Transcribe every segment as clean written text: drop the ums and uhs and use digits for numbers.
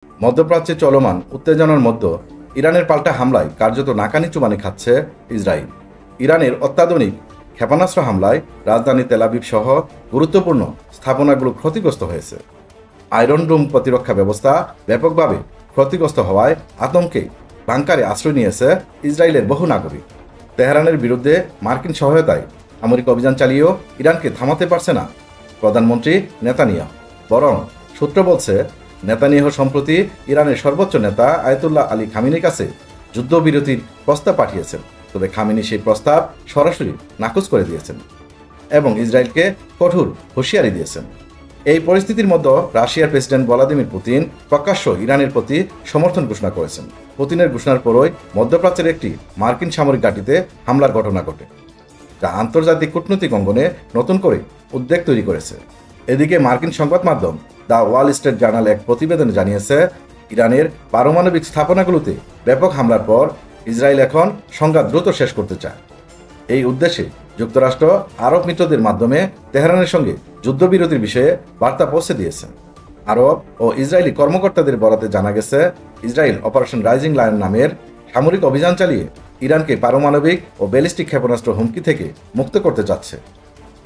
মধ্যপ্রাচ্যে চলমান উত্তেজনার মধ্যে ইরানের পাল্টা হামলায় কার্যত নাকানি চুবানি খাচ্ছে ইসরায়েল। ইরানের অত্যাধুনিক ক্ষেপণাস্ত্র হামলায় রাজধানী তেল আবিব সহ গুরুত্বপূর্ণ স্থাপনাগুলো ক্ষতিগ্রস্ত হয়েছে। আয়রন ডোম প্রতিরক্ষা ব্যবস্থা ব্যাপকভাবে ক্ষতিগ্রস্ত হওয়ায় আতঙ্কে বাংকারে আশ্রয় নিয়েছে ইসরায়েলের বহু নাগরিক। তেহরানের বিরুদ্ধে মার্কিন সহায়তায় সামরিক অভিযান চালিয়েও ইরানকে থামাতে পারছে না প্রধানমন্ত্রী নেতানিয়াহু। বরং সূত্র বলছে, নেতানিয়াহু সম্প্রতি ইরানের সর্বোচ্চ নেতা আয়াতুল্লাহ আলী খামেনির কাছে যুদ্ধবিরতির প্রস্তাব পাঠিয়েছেন। তবে খামেনি সেই প্রস্তাব সরাসরি নাকচ করে দিয়েছেন এবং ইসরায়েলকে কঠোর হুঁশিয়ারি দিয়েছেন। এই পরিস্থিতির মধ্যে রাশিয়ার প্রেসিডেন্ট ভ্লাদিমির পুতিন প্রকাশ্য ইরানের প্রতি সমর্থন ঘোষণা করেছেন। পুতিনের ঘোষণার পরই মধ্যপ্রাচ্যের একটি মার্কিন সামরিক ঘাঁটিতে হামলার ঘটনা ঘটে, যা আন্তর্জাতিক কূটনৈতিক অঙ্গনে নতুন করে উদ্বেগ তৈরি করেছে। এদিকে মার্কিন সংবাদ মাধ্যম দ্য ওয়াল স্ট্রিট জার্নাল এক প্রতিবেদনে জানিয়েছে, ইরানের পারমাণবিক স্থাপনাগুলোতে ব্যাপক হামলার পর ইসরায়েল এখন সংঘাত দ্রুত শেষ করতে চায়। এই উদ্দেশ্যে যুক্তরাষ্ট্র আরব মিত্রদের মাধ্যমে তেহরানের সঙ্গে যুদ্ধবিরতির বিষয়ে বার্তা পৌঁছে দিয়েছে। আরব ও ইসরায়েলি কর্মকর্তাদের বরাতে জানা গেছে, ইসরায়েল অপারেশন রাইজিং লায়ন নামের সামরিক অভিযান চালিয়ে ইরানকে পারমাণবিক ও ব্যালিস্টিক ক্ষেপণাস্ত্র হুমকি থেকে মুক্ত করতে যাচ্ছে।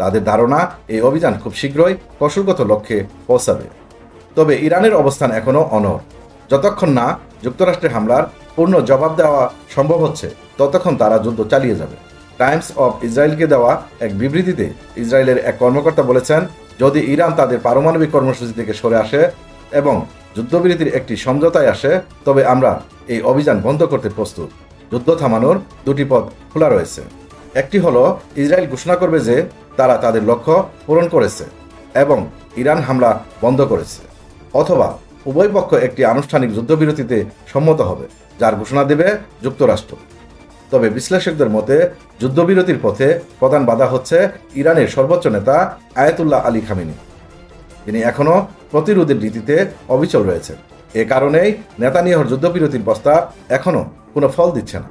তাদের ধারণা, এই অভিযান খুব শীঘ্রই কৌশলগত লক্ষ্যে পৌঁছাবে। তবে ইরানের অবস্থান এখনও অনড়। যতক্ষণ না যুক্তরাষ্ট্রের হামলার পূর্ণ জবাব দেওয়া সম্ভব হচ্ছে, ততক্ষণ তারা যুদ্ধ চালিয়ে যাবে। টাইমস অব ইসরায়েলকে দেওয়া এক বিবৃতিতে ইসরায়েলের এক কর্মকর্তা বলেছেন, যদি ইরান তাদের পারমাণবিক কর্মসূচি থেকে সরে আসে এবং যুদ্ধবিরতির একটি সমঝোতায় আসে, তবে আমরা এই অভিযান বন্ধ করতে প্রস্তুত। যুদ্ধ থামানোর দুটি পথ খোলা রয়েছে। একটি হলো, ইসরায়েল ঘোষণা করবে যে তারা তাদের লক্ষ্য পূরণ করেছে এবং ইরান হামলা বন্ধ করেছে, অথবা উভয় পক্ষ একটি আনুষ্ঠানিক যুদ্ধবিরতিতে সম্মত হবে, যার ঘোষণা দেবে যুক্তরাষ্ট্র। তবে বিশ্লেষকদের মতে যুদ্ধবিরতির পথে প্রধান বাধা হচ্ছে ইরানের সর্বোচ্চ নেতা আয়াতুল্লাহ আলী খামেনি, যিনি এখনও প্রতিরোধের নীতিতে অবিচল রয়েছেন। এ কারণেই নেতানিয়াহুর যুদ্ধবিরতির প্রস্তাব এখনও কোনো ফল দিচ্ছে না।